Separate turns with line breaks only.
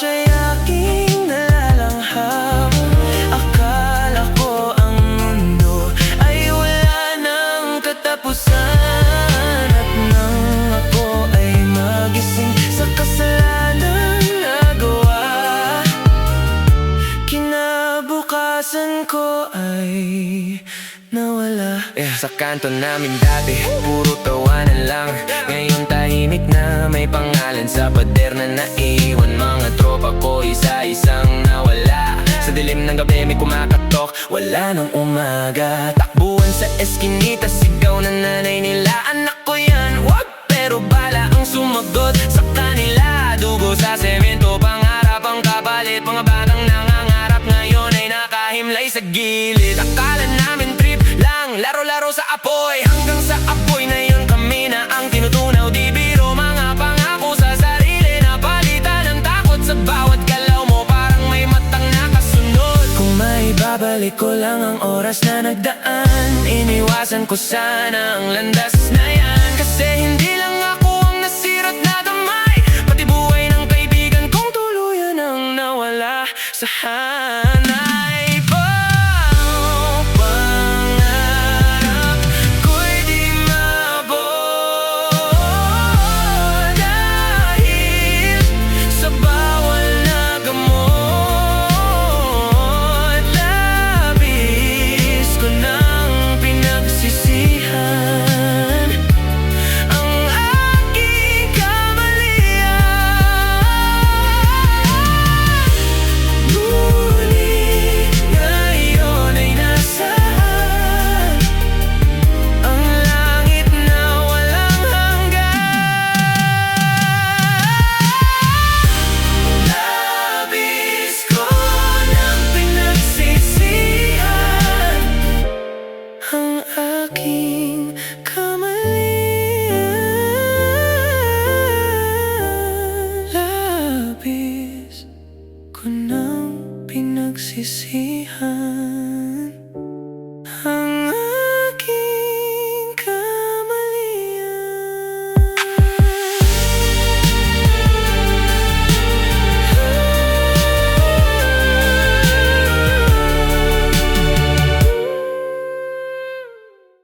siya'y aking nalalanghap. Akala ko ang mundo ay wala ng katapusan, at nang ako ay magising sa kasalanang nagawa, kinabukasan ko ay nawala. Sa kanto namin dati, puro tawanan lang. Ngayon tahimik na, may pangalan sa pader na naiwan. Mga tropa ko isa-isang nawala. Sa dilim ng gabi may kumakatok, wala nang umaga. Takbuhan sa eskinita, sigaw na nanay nila, anak ko yan, wag! Pero bala ang sumagot sa kanila. Dugo sa semento, pangarap ang kapalit. Mga batang nangangarap ngayon ay nakahimlay sa gilid. Akala namin trip lang, laro-laro sa apoy, hanggang sa apoy na yun kami na ang tinutunaw. Di biro, mga pangako sa sarili na palitan ng takot. Sa bawat galaw mo parang may matang nakasunod. Kung may babalik ko lang ang oras na nagdaan, iniwasan ko sana ang landas na yan. Kasi hindi lang ako ang nasira't nadamay, pati buhay ng kaibigan kong tuluyan ang nawala sa